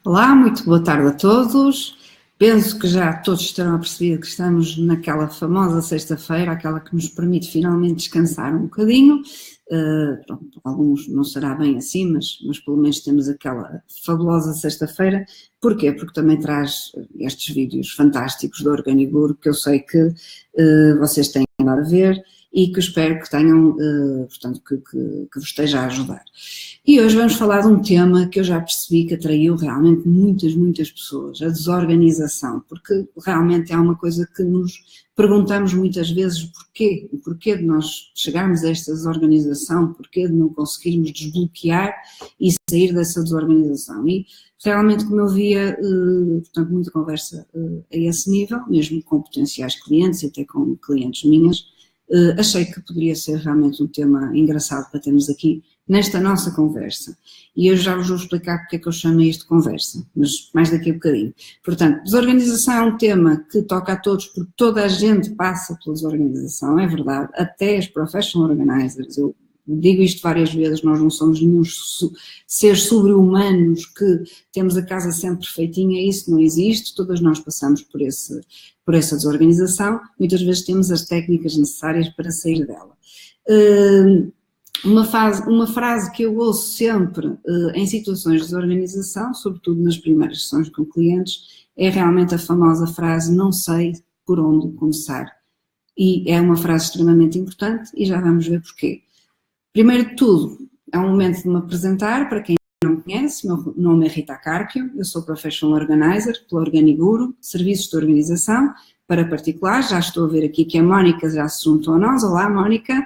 Olá, muito boa tarde a todos. Penso que já todos terão percebido que estamos naquela famosa sexta-feira, aquela que nos permite finalmente descansar um bocadinho. Pronto, alguns não será bem assim, mas pelo menos temos aquela fabulosa sexta-feira. Porquê? Porque também traz estes vídeos fantásticos do Organiguro, que eu sei que vocês têm andado a ver e que espero que tenham, portanto, que vos esteja a ajudar. E hoje vamos falar de um tema que eu já percebi que atraiu realmente muitas pessoas, a desorganização, porque realmente é uma coisa que nos perguntamos muitas vezes o porquê de nós chegarmos a esta desorganização, porquê de não conseguirmos desbloquear e sair dessa desorganização. E realmente, como eu via, portanto, muita conversa a esse nível, mesmo com potenciais clientes e até com clientes minhas, achei que poderia ser realmente um tema engraçado para termos aqui nesta nossa conversa. E eu já vos vou explicar porque é que eu chamo isto de conversa, mas mais daqui a bocadinho. Portanto, desorganização é um tema que toca a todos, porque toda a gente passa pela desorganização, é verdade, até as professional organizers. Eu digo isto várias vezes, nós não somos nenhum seres sobre-humanos que temos a casa sempre perfeitinha, isso não existe, todas nós passamos por essa desorganização, muitas vezes temos as técnicas necessárias para sair dela. Uma frase que eu ouço sempre em situações de desorganização, sobretudo nas primeiras sessões com clientes, é realmente a famosa frase "não sei por onde começar". E é uma frase extremamente importante e já vamos ver porquê. Primeiro de tudo, é um momento de me apresentar, para quem não me conhece, meu nome é Rita Cárquio, eu sou Professional Organizer pela Organiguro, Serviços de Organização para particulares, já estou a ver aqui que a Mónica já se juntou a nós. Olá, Mónica.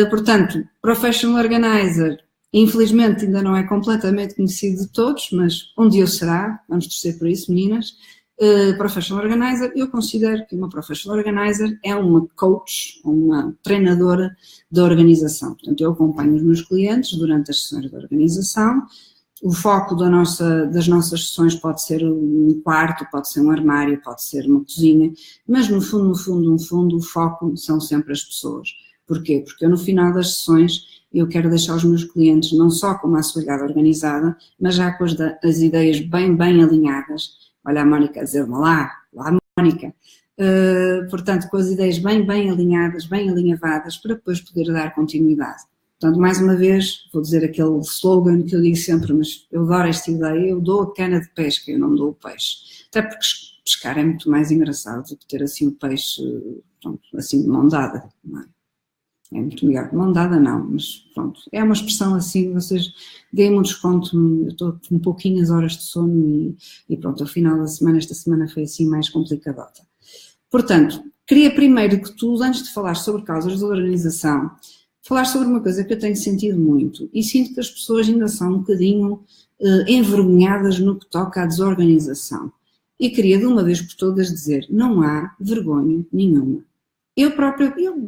Portanto, Professional Organizer, infelizmente ainda não é completamente conhecido de todos, mas um dia o será, vamos torcer por isso, meninas. Professional Organizer, eu considero que uma Professional Organizer é uma coach, uma treinadora da organização. Portanto, eu acompanho os meus clientes durante as sessões de organização. O foco das nossas sessões pode ser um quarto, pode ser um armário, pode ser uma cozinha, mas no fundo, o foco são sempre as pessoas. Porquê? Porque eu no final das sessões eu quero deixar os meus clientes não só com uma assoalhada organizada, mas já com as ideias bem alinhadas. Olha a Mónica a dizer-me lá Mónica. Portanto, com as ideias bem alinhadas, bem alinhavadas, para depois poder dar continuidade. Portanto, mais uma vez, vou dizer aquele slogan que eu digo sempre, mas eu adoro esta ideia, eu dou a cana de pesca, eu não dou o peixe. Até porque pescar é muito mais engraçado do que ter assim o peixe, pronto, assim de mão dada, não é? É muito melhor. Mão dada não, mas pronto. É uma expressão assim, vocês deem-me um desconto, eu estou com pouquinhas horas de sono e pronto, ao final da semana, esta semana foi assim mais complicadota. Portanto, queria primeiro que tudo, antes de falar sobre causas de organização, falar sobre uma coisa que eu tenho sentido muito e sinto que as pessoas ainda são um bocadinho envergonhadas no que toca à desorganização. E queria de uma vez por todas dizer, não há vergonha nenhuma. Eu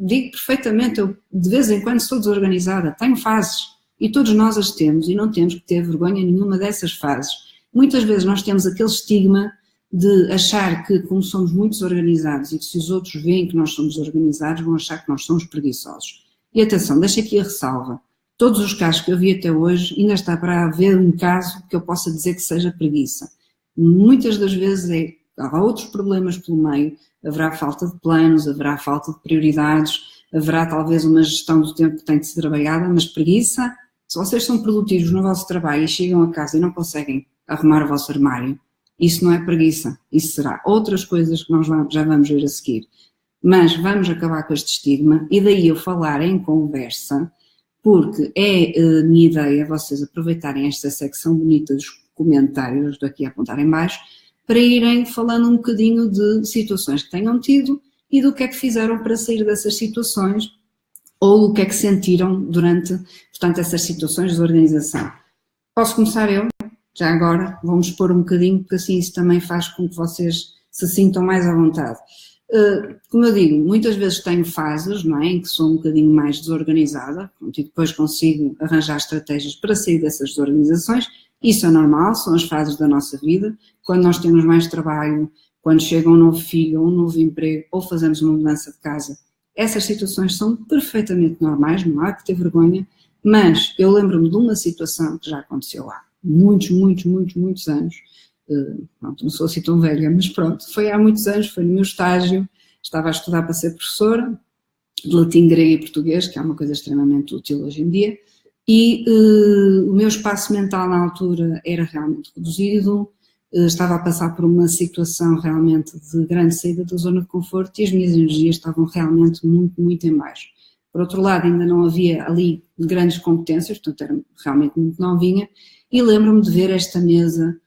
digo perfeitamente, eu de vez em quando sou desorganizada, tenho fases e todos nós as temos e não temos que ter vergonha nenhuma dessas fases. Muitas vezes nós temos aquele estigma de achar que como somos muito desorganizados e que se os outros veem que nós somos desorganizados vão achar que nós somos preguiçosos. E atenção, deixa aqui a ressalva, todos os casos que eu vi até hoje ainda está para haver um caso que eu possa dizer que seja preguiça. Muitas das vezes há outros problemas pelo meio, haverá falta de planos, haverá falta de prioridades, haverá talvez uma gestão do tempo que tem que ser trabalhada, mas preguiça, se vocês são produtivos no vosso trabalho e chegam a casa e não conseguem arrumar o vosso armário, isso não é preguiça, isso será outras coisas que nós já vamos ver a seguir. Mas vamos acabar com este estigma e daí eu falar em conversa, porque é a minha ideia vocês aproveitarem esta secção bonita dos comentários, eu estou aqui a apontar em baixo, para irem falando um bocadinho de situações que tenham tido e do que é que fizeram para sair dessas situações ou o que é que sentiram durante, portanto, essas situações de organização. Posso começar eu? Já agora, vamos expor um bocadinho, porque assim isso também faz com que vocês se sintam mais à vontade. Como eu digo, muitas vezes tenho fases, não é, em que sou um bocadinho mais desorganizada e depois consigo arranjar estratégias para sair dessas desorganizações. Isso é normal, são as fases da nossa vida. Quando nós temos mais trabalho, quando chega um novo filho, um novo emprego ou fazemos uma mudança de casa, essas situações são perfeitamente normais, não há que ter vergonha, mas eu lembro-me de uma situação que já aconteceu lá. muitos anos. Pronto, não sou assim tão velha, mas pronto, foi há muitos anos, foi no meu estágio, estava a estudar para ser professora de latim, grego e português, que é uma coisa extremamente útil hoje em dia, e o meu espaço mental na altura era realmente reduzido, estava a passar por uma situação realmente de grande saída da zona de conforto e as minhas energias estavam realmente muito em baixo. Por outro lado, ainda não havia ali grandes competências, portanto era realmente muito novinha, e lembro-me de ver esta mesa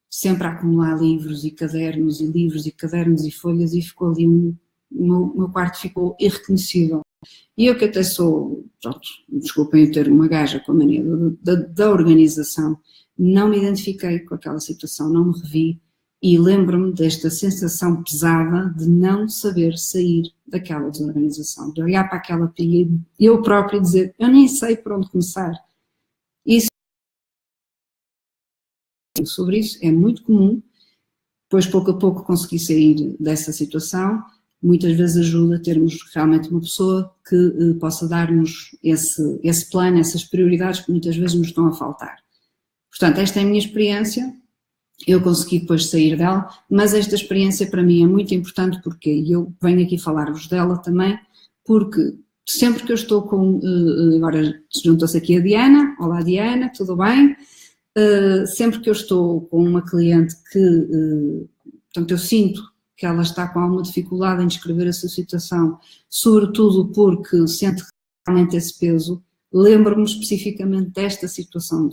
sempre a acumular livros e cadernos e folhas, e ficou ali o meu quarto ficou irreconhecível. E eu que até sou, pronto, desculpem eu ter uma gaja com a mania da organização, não me identifiquei com aquela situação, não me revi e lembro-me desta sensação pesada de não saber sair daquela desorganização, de olhar para aquela pilha e eu própria dizer, eu nem sei por onde começar. Isso, sobre isso é muito comum, depois pouco a pouco consegui sair dessa situação. Muitas vezes ajuda a termos realmente uma pessoa que possa dar-nos esse plano, essas prioridades que muitas vezes nos estão a faltar. Portanto, esta é a minha experiência, eu consegui depois sair dela, mas esta experiência para mim é muito importante porque eu venho aqui falar-vos dela também, porque sempre que eu estou com, agora juntou-se aqui a Diana, olá Diana, tudo bem? Sempre que eu estou com uma cliente que, portanto, eu sinto que ela está com alguma dificuldade em descrever a sua situação, sobretudo porque sente realmente esse peso, lembro-me especificamente desta situação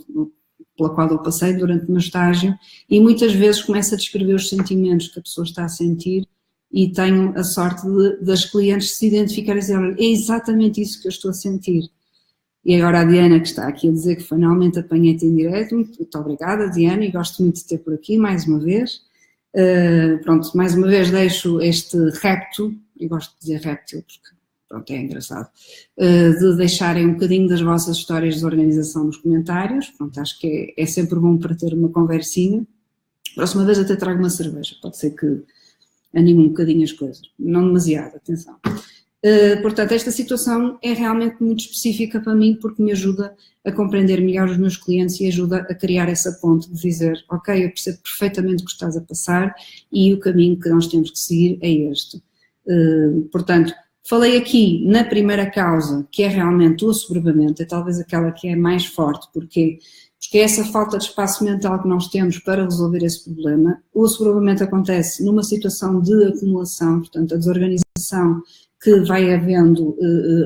pela qual eu passei durante o meu estágio e muitas vezes começo a descrever os sentimentos que a pessoa está a sentir e tenho a sorte das clientes se identificarem e dizer, olha, é exatamente isso que eu estou a sentir. E agora a Diana, que está aqui a dizer que finalmente apanhei-te em direto, muito obrigada Diana e gosto muito de ter por aqui mais uma vez. Pronto, mais uma vez deixo este repto, eu gosto de dizer réptil porque pronto, é engraçado, de deixarem um bocadinho das vossas histórias de organização nos comentários, pronto, acho que é sempre bom para ter uma conversinha. Próxima vez até trago uma cerveja, pode ser que anime um bocadinho as coisas, não demasiado, atenção. Portanto, esta situação é realmente muito específica para mim porque me ajuda a compreender melhor os meus clientes e ajuda a criar essa ponte de dizer, ok, eu percebo perfeitamente o que estás a passar e o caminho que nós temos que seguir é este. Portanto, falei aqui na primeira causa, que é realmente o assoberbamento, é talvez aquela que é mais forte, porque é essa falta de espaço mental que nós temos para resolver esse problema. O assoberbamento acontece numa situação de acumulação, portanto, a desorganização que vai havendo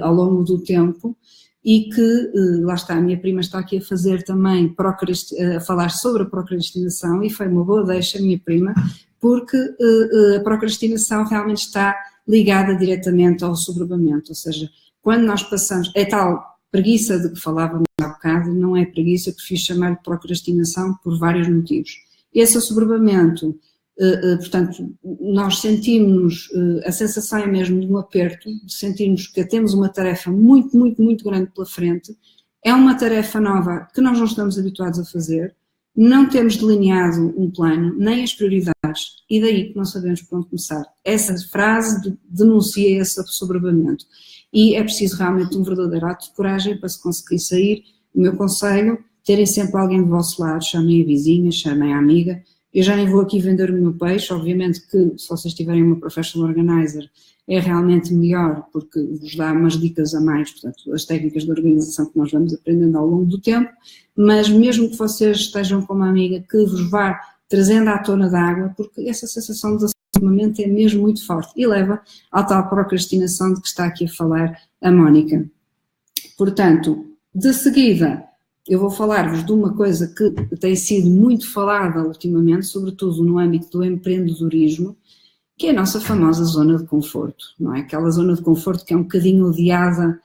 ao longo do tempo e que, lá está, a minha prima está aqui a fazer também, a falar sobre a procrastinação e foi uma boa deixa, minha prima, porque a procrastinação realmente está ligada diretamente ao assoberbamento, ou seja, quando nós passamos, é tal preguiça de que falávamos há bocado, não é preguiça, eu prefiro chamar de procrastinação por vários motivos. Esse assoberbamento, portanto, nós sentimos, a sensação é mesmo de um aperto, de sentirmos que temos uma tarefa muito grande pela frente, é uma tarefa nova que nós não estamos habituados a fazer, não temos delineado um plano, nem as prioridades, e daí que não sabemos por onde começar. Essa frase denuncia esse assoberbamento. E é preciso realmente um verdadeiro ato de coragem para se conseguir sair. O meu conselho, terem sempre alguém do vosso lado, chamem a vizinha, chamem a amiga. Eu já nem vou aqui vender o meu peixe, obviamente que se vocês tiverem uma professional organizer é realmente melhor porque vos dá umas dicas a mais, portanto, as técnicas de organização que nós vamos aprendendo ao longo do tempo, mas mesmo que vocês estejam com uma amiga que vos vá trazendo à tona d'água, porque essa sensação de assoberbamento é mesmo muito forte e leva à tal procrastinação de que está aqui a falar a Mónica. Portanto, de seguida, eu vou falar-vos de uma coisa que tem sido muito falada ultimamente, sobretudo no âmbito do empreendedorismo, que é a nossa famosa zona de conforto, não é? Aquela zona de conforto que é um bocadinho odiada,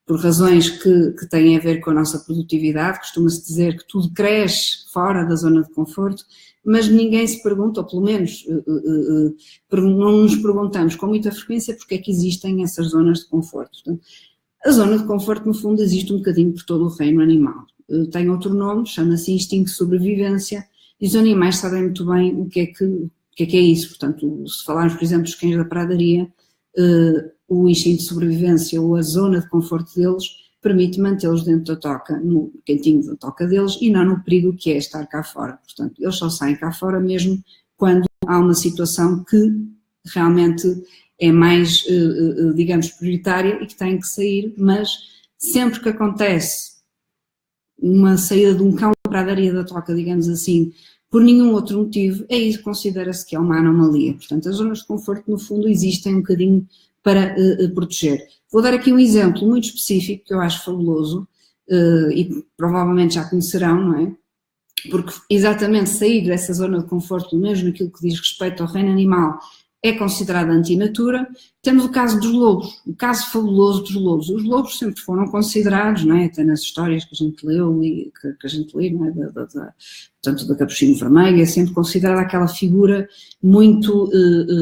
por razões que têm a ver com a nossa produtividade, costuma-se dizer que tudo cresce fora da zona de conforto, mas ninguém se pergunta, ou pelo menos não nos perguntamos com muita frequência porque é que existem essas zonas de conforto. Portanto, a zona de conforto, no fundo, existe um bocadinho por todo o reino animal. Tem outro nome, chama-se instinto de sobrevivência, e os animais sabem muito bem o que é isso. Portanto, se falarmos, por exemplo, dos cães da pradaria, o instinto de sobrevivência ou a zona de conforto deles permite mantê-los dentro da toca, no cantinho da toca deles e não no perigo que é estar cá fora. Portanto, eles só saem cá fora mesmo quando há uma situação que realmente é mais, digamos, prioritária e que têm que sair, mas sempre que acontece uma saída de um cão para a areia da toca, digamos assim, por nenhum outro motivo, aí considera-se que é uma anomalia. Portanto, as zonas de conforto, no fundo, existem um bocadinho para proteger. Vou dar aqui um exemplo muito específico que eu acho fabuloso e provavelmente já conhecerão, não é? Porque exatamente sair dessa zona de conforto, mesmo naquilo que diz respeito ao reino animal, é considerado antinatura. Temos o caso dos lobos, o caso fabuloso dos lobos. Os lobos sempre foram considerados, não é? Até nas histórias que a gente leu e que a gente lê, não é? Tanto da Capuchinho Vermelho, é sempre considerada aquela figura muito,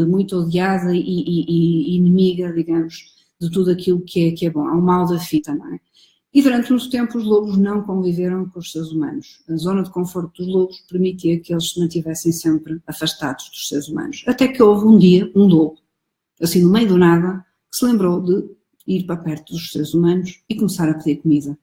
muito odiada e inimiga, digamos, de tudo aquilo que é bom. Há o mal da fita, não é? E durante muito tempo os lobos não conviveram com os seres humanos. A zona de conforto dos lobos permitia que eles se mantivessem sempre afastados dos seres humanos. Até que houve um dia um lobo, assim no meio do nada, que se lembrou de ir para perto dos seres humanos e começar a pedir comida.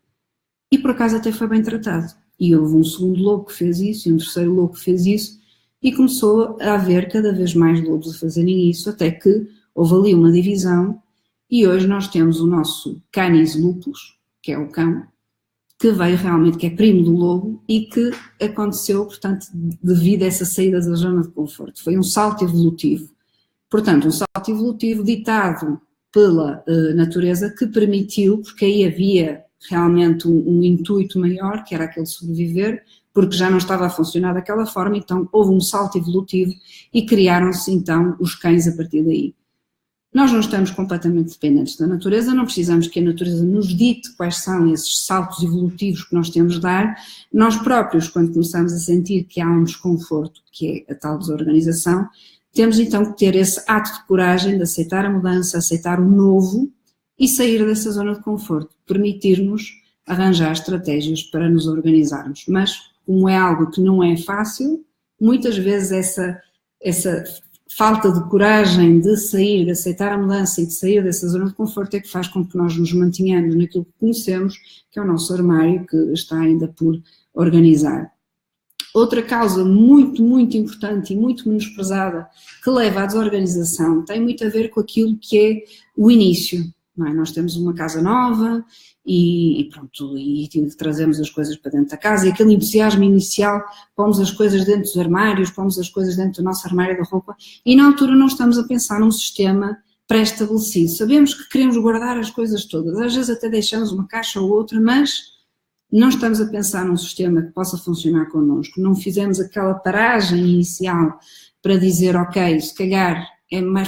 E por acaso até foi bem tratado. E houve um segundo lobo que fez isso e um terceiro lobo que fez isso e começou a haver cada vez mais lobos a fazerem isso, até que houve ali uma divisão e hoje nós temos o nosso Canis lupus, que é o cão, que veio realmente, que é primo do lobo e que aconteceu, portanto, devido a essa saída da zona de conforto. Foi um salto evolutivo. Portanto, um salto evolutivo ditado pela natureza que permitiu, porque aí havia realmente um intuito maior, que era aquele de sobreviver, porque já não estava a funcionar daquela forma, então houve um salto evolutivo e criaram-se então os cães a partir daí. Nós não estamos completamente dependentes da natureza, não precisamos que a natureza nos dite quais são esses saltos evolutivos que nós temos de dar. Nós próprios, quando começamos a sentir que há um desconforto, que é a tal desorganização, temos então que ter esse ato de coragem de aceitar a mudança, aceitar o novo e sair dessa zona de conforto, permitir-nos arranjar estratégias para nos organizarmos. Mas, como é algo que não é fácil, muitas vezes essa falta de coragem de sair, de aceitar a mudança e de sair dessa zona de conforto é que faz com que nós nos mantenhamos naquilo que conhecemos, que é o nosso armário, que está ainda por organizar. Outra causa muito, muito importante e muito menosprezada que leva à desorganização tem muito a ver com aquilo que é o início. Não é? Nós temos uma casa nova e pronto, e trazemos as coisas para dentro da casa e aquele entusiasmo inicial, pomos as coisas dentro dos armários, pomos as coisas dentro do nosso armário da roupa e na altura não estamos a pensar num sistema pré-estabelecido. Sabemos que queremos guardar as coisas todas, às vezes até deixamos uma caixa ou outra, mas não estamos a pensar num sistema que possa funcionar connosco, não fizemos aquela paragem inicial para dizer, ok, se calhar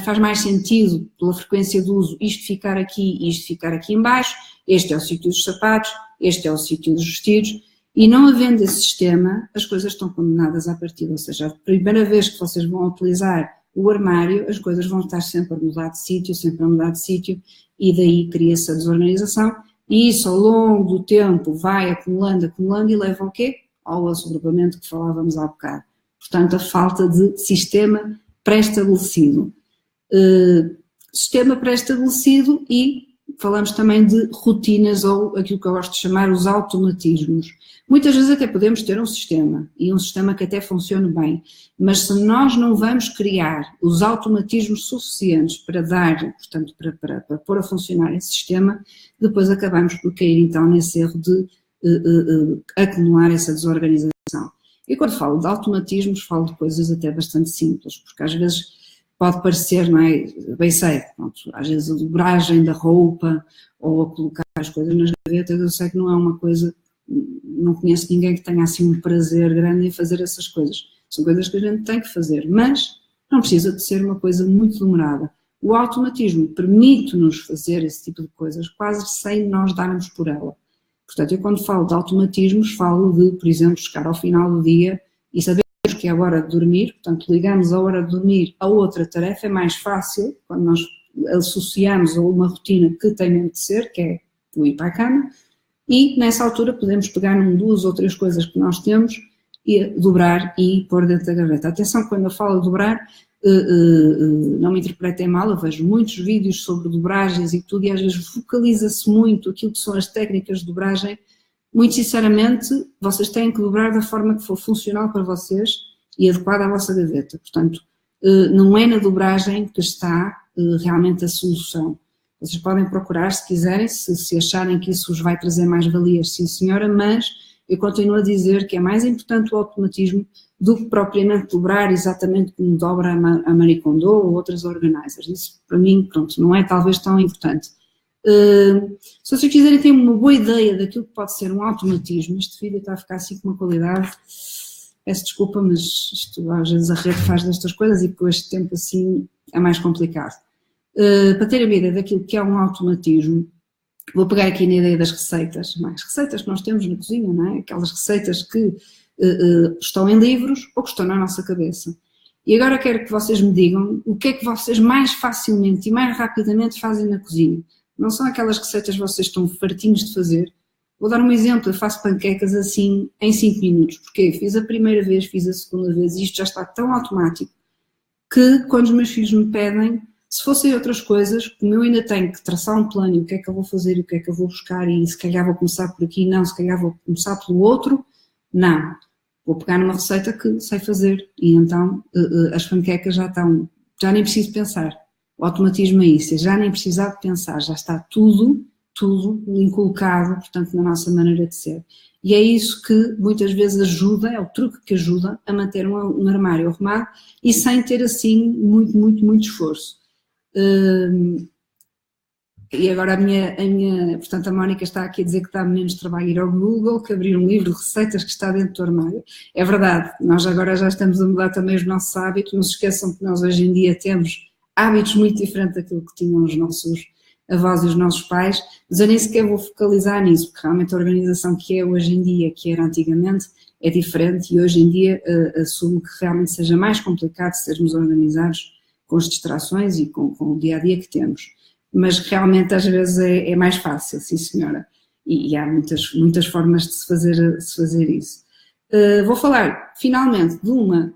faz mais sentido, pela frequência de uso, isto ficar aqui e isto ficar aqui em baixo, este é o sítio dos sapatos, este é o sítio dos vestidos, e não havendo esse sistema, as coisas estão condenadas à partida, ou seja, a primeira vez que vocês vão utilizar o armário, as coisas vão estar sempre a mudar de sítio, e daí cria-se a desorganização, e isso ao longo do tempo vai acumulando e leva ao quê? Ao assoberbamento que falávamos há bocado. Portanto, a falta de sistema pré-estabelecido. Sistema pré-estabelecido e falamos também de rotinas ou aquilo que eu gosto de chamar os automatismos. Muitas vezes até podemos ter um sistema e um sistema que até funcione bem, mas se nós não vamos criar os automatismos suficientes para dar, portanto, para pôr a funcionar esse sistema, depois acabamos por cair então nesse erro de acumular essa desorganização. E quando falo de automatismos, falo de coisas até bastante simples, porque às vezes pode parecer, não é? Bem sei, pronto, às vezes a dobragem da roupa ou a colocar as coisas nas gavetas, eu sei que não é uma coisa, não conheço ninguém que tenha assim um prazer grande em fazer essas coisas. São coisas que a gente tem que fazer, mas não precisa de ser uma coisa muito demorada. O automatismo permite-nos fazer esse tipo de coisas quase sem nós darmos por ela. Portanto, eu quando falo de automatismos, falo de, por exemplo, chegar ao final do dia e saber que é a hora de dormir, portanto ligamos a hora de dormir a outra tarefa, é mais fácil quando nós associamos a uma rotina que tem mesmo de ser, que é o ir para a cama, e nessa altura podemos pegar duas ou três coisas que nós temos e dobrar e pôr dentro da gaveta. Atenção, quando eu falo de dobrar, não me interpretem mal, eu vejo muitos vídeos sobre dobragens e tudo, e às vezes focaliza-se muito aquilo que são as técnicas de dobragem. Muito sinceramente, vocês têm que dobrar da forma que for funcional para vocês e adequada à vossa gaveta. Portanto, não é na dobragem que está realmente a solução. Vocês podem procurar, se quiserem, se acharem que isso vos vai trazer mais valias, sim senhora, mas eu continuo a dizer que é mais importante o automatismo do que propriamente dobrar exatamente como dobra a Marie Kondo ou outras organizers. Isso, para mim, pronto, não é talvez tão importante. Se vocês quiserem ter uma boa ideia daquilo que pode ser um automatismo, este vídeo está a ficar assim com uma qualidade, peço desculpa, mas isto, às vezes a rede faz destas coisas e com este tempo assim é mais complicado. Para ter a ideia daquilo que é um automatismo, vou pegar aqui na ideia das receitas, mais receitas que nós temos na cozinha, não é? Aquelas receitas que estão em livros ou que estão na nossa cabeça. E agora quero que vocês me digam o que é que vocês mais facilmente e mais rapidamente fazem na cozinha. Não são aquelas receitas que vocês estão fartinhos de fazer. Vou dar um exemplo, eu faço panquecas assim em 5 minutos, porque fiz a primeira vez, fiz a segunda vez e isto já está tão automático que quando os meus filhos me pedem, se fossem outras coisas, como eu ainda tenho que traçar um plano e o que é que eu vou fazer e o que é que eu vou buscar e se calhar vou começar por aqui, não, se calhar vou começar pelo outro, não. Vou pegar numa receita que sei fazer e então as panquecas já estão, já nem preciso pensar. O automatismo é isso, é já nem precisar de pensar, já está tudo inculcado, portanto, na nossa maneira de ser. E é isso que muitas vezes ajuda, é o truque que ajuda a manter um armário arrumado e sem ter assim muito esforço. E agora portanto a Mónica está aqui a dizer que dá menos trabalho ir ao Google que abrir um livro de receitas que está dentro do armário. É verdade, nós agora já estamos a mudar também os nossos hábitos, não se esqueçam que nós hoje em dia temos hábitos muito diferentes daquilo que tinham os nossos avós e os nossos pais, mas eu nem sequer vou focalizar nisso, porque realmente a organização que é hoje em dia, que era antigamente, é diferente e hoje em dia assumo que realmente seja mais complicado sermos organizados com as distrações e com o dia-a-dia que temos. Mas realmente às vezes é mais fácil, sim senhora, e há muitas formas de se fazer isso. Vou falar finalmente de uma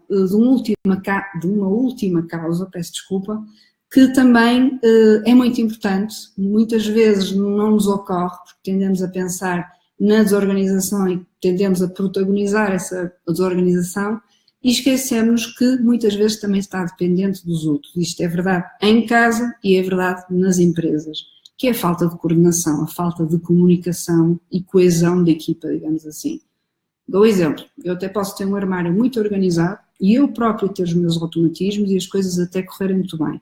última causa, peço desculpa, que também é muito importante, muitas vezes não nos ocorre, porque tendemos a pensar na desorganização e tendemos a protagonizar essa desorganização e esquecemos que muitas vezes também está dependente dos outros. Isto é verdade em casa e é verdade nas empresas, que é a falta de coordenação, a falta de comunicação e coesão de equipa, digamos assim. Dou exemplo, eu até posso ter um armário muito organizado e eu próprio ter os meus automatismos e as coisas até correrem muito bem.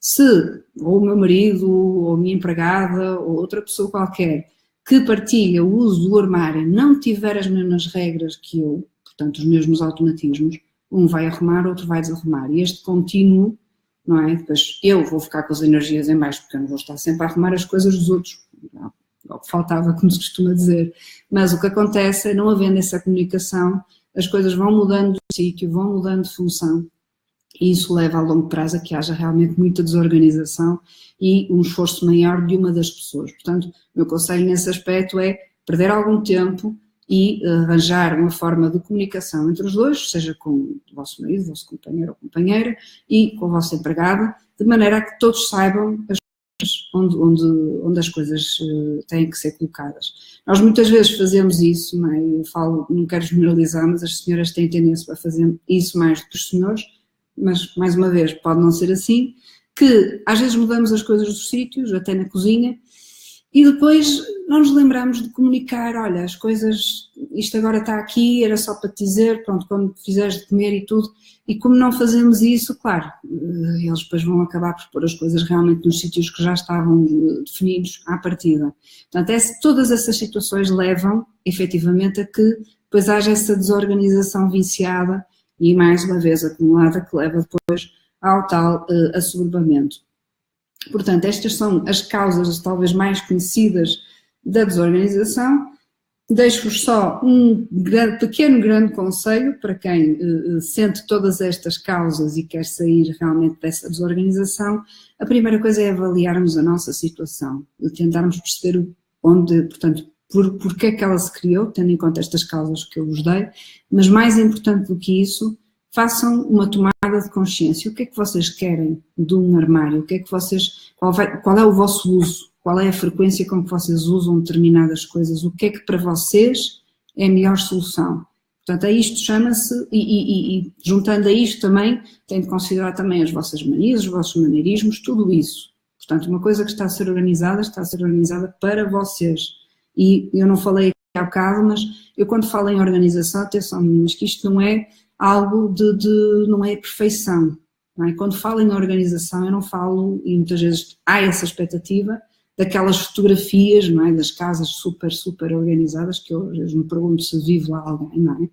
Se ou o meu marido, ou a minha empregada, ou outra pessoa qualquer que partilha o uso do armário não tiver as mesmas regras que eu, portanto os mesmos automatismos, um vai arrumar, outro vai desarrumar. E este contínuo, não é? Depois eu vou ficar com as energias em baixo, porque eu não vou estar sempre a arrumar as coisas dos outros. Não, é o que faltava, como se costuma dizer. Mas o que acontece é, não havendo essa comunicação, as coisas vão mudando de sítio, vão mudando de função. E isso leva a longo prazo a que haja realmente muita desorganização e um esforço maior de uma das pessoas. Portanto, o meu conselho nesse aspecto é perder algum tempo e arranjar uma forma de comunicação entre os dois, seja com o vosso marido, o vosso companheiro ou companheira e com a vossa empregada, de maneira a que todos saibam onde as coisas têm que ser colocadas. Nós muitas vezes fazemos isso, não é? Eu falo, não quero generalizar, mas as senhoras têm tendência a fazer isso mais do que os senhores, mas, mais uma vez, pode não ser assim, que às vezes mudamos as coisas dos sítios, até na cozinha, e depois não nos lembramos de comunicar, olha, as coisas, isto agora está aqui, era só para te dizer, pronto, quando fizeres de comer e tudo, e como não fazemos isso, claro, eles depois vão acabar por pôr as coisas realmente nos sítios que já estavam definidos à partida. Portanto, todas essas situações levam, efetivamente, a que depois haja essa desorganização viciada e mais uma vez acumulada que leva depois ao tal assoberbamento. Portanto, estas são as causas talvez mais conhecidas da desorganização. Deixo-vos só um grande conselho para quem sente todas estas causas e quer sair realmente dessa desorganização. A primeira coisa é avaliarmos a nossa situação, tentarmos perceber portanto, porque é que ela se criou, tendo em conta estas causas que eu vos dei, mas mais importante do que isso, façam uma tomada de consciência. O que é que vocês querem de um armário? O que é que vocês, qual é o vosso uso? Qual é a frequência com que vocês usam determinadas coisas? O que é que para vocês é a melhor solução? Portanto, a isto chama-se, e juntando a isto também, tem de considerar também as vossas manias, os vossos maneirismos, tudo isso. Portanto, uma coisa que está a ser organizada para vocês. E eu não falei aqui há bocado, mas eu quando falo em organização, atenção meninas, que isto não é algo não é perfeição. Não é? Quando falo em organização, eu não falo, e muitas vezes há essa expectativa, daquelas fotografias, não é? Das casas super, super organizadas, que eu às vezes me pergunto se vive lá alguém, não é?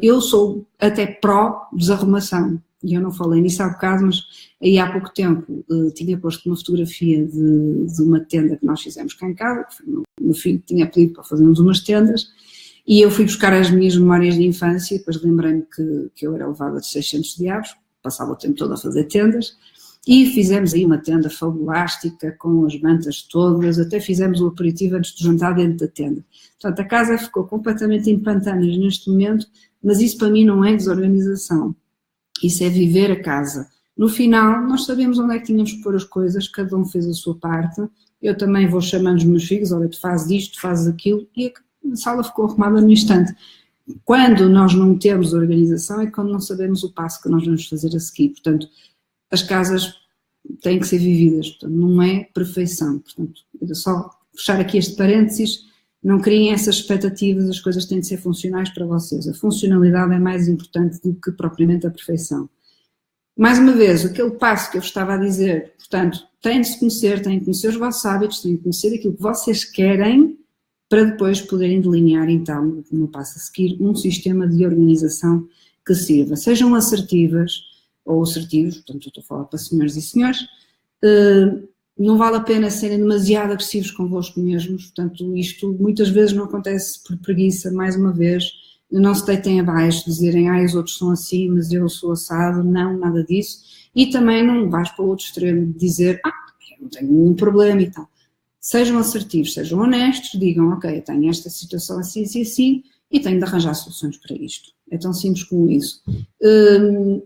Eu sou até pró-desarrumação, e eu não falei nisso há bocado, mas aí há pouco tempo tinha posto uma fotografia de uma tenda que nós fizemos cá em casa, que foi meu filho tinha pedido para fazermos umas tendas, e eu fui buscar as minhas memórias de infância, e depois lembrei-me que eu era levada de 600 diabos, passava o tempo todo a fazer tendas, e fizemos aí uma tenda fabulástica, com as mantas todas, até fizemos o aperitivo antes de jantar dentro da tenda. Portanto, a casa ficou completamente em pantâneas neste momento, mas isso para mim não é desorganização, isso é viver a casa. No final, nós sabemos onde é que tínhamos que pôr as coisas, cada um fez a sua parte, eu também vou chamando os meus filhos, olha, tu fazes isto, tu fazes aquilo, e a sala ficou arrumada no instante. Quando nós não temos organização é quando não sabemos o passo que nós vamos fazer a seguir, portanto, as casas têm que ser vividas, portanto, não é perfeição. Portanto, só fechar aqui este parênteses, não criem essas expectativas, as coisas têm de ser funcionais para vocês. A funcionalidade é mais importante do que propriamente a perfeição. Mais uma vez, aquele passo que eu estava a dizer, portanto, têm de se conhecer, têm de conhecer os vossos hábitos, têm de conhecer aquilo que vocês querem para depois poderem delinear, então, no passo a seguir, um sistema de organização que sirva. Sejam assertivas, ou assertivos, portanto eu estou a falar para senhores e senhores, não vale a pena serem demasiado agressivos convosco mesmos, portanto isto muitas vezes não acontece por preguiça, mais uma vez, não se deitem abaixo, dizerem, os outros são assim, mas eu sou assado, não, nada disso, e também não vais para o outro extremo de dizer, eu não tenho nenhum problema e tal. Sejam assertivos, sejam honestos, digam, ok, eu tenho esta situação assim, assim, assim, e tenho de arranjar soluções para isto. É tão simples como isso.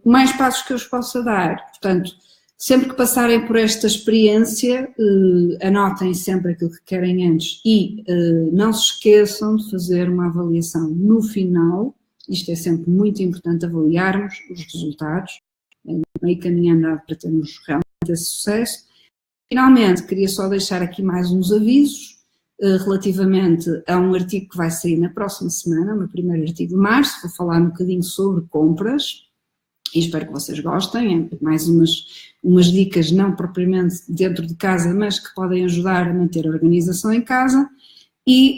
Mais passos que eu vos possa dar, portanto, sempre que passarem por esta experiência, anotem sempre aquilo que querem antes e não se esqueçam de fazer uma avaliação no final. Isto é sempre muito importante, avaliarmos os resultados, meio caminho andado para termos realmente esse sucesso. Finalmente, queria só deixar aqui mais uns avisos relativamente a um artigo que vai sair na próxima semana, o meu primeiro artigo de março. Vou falar um bocadinho sobre compras e espero que vocês gostem. É mais umas dicas, não propriamente dentro de casa, mas que podem ajudar a manter a organização em casa. E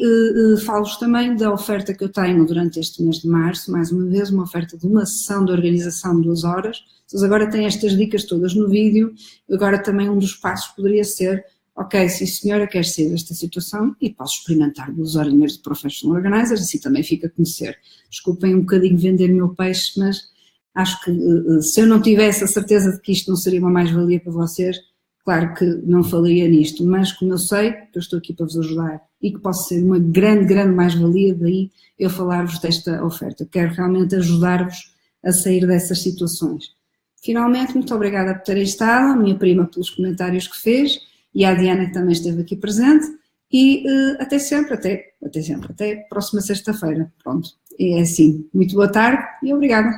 falo-vos também da oferta que eu tenho durante este mês de março, mais uma vez uma oferta de uma sessão de organização de 2 horas. Vocês agora têm estas dicas todas no vídeo, agora também um dos passos poderia ser, ok, sim senhora, quero sair desta situação e posso experimentar 2 horinhas de Professional Organizer, assim também fica a conhecer. Desculpem um bocadinho vender o meu peixe, mas acho que se eu não tivesse a certeza de que isto não seria uma mais-valia para vocês, claro que não falaria nisto, mas como eu sei que eu estou aqui para vos ajudar e que posso ser uma grande, grande mais-valia, daí eu falar-vos desta oferta. Quero realmente ajudar-vos a sair dessas situações. Finalmente, muito obrigada por terem estado, a minha prima pelos comentários que fez e à Diana que também esteve aqui presente e até sempre, até próxima sexta-feira. Pronto, é assim. Muito boa tarde e obrigada.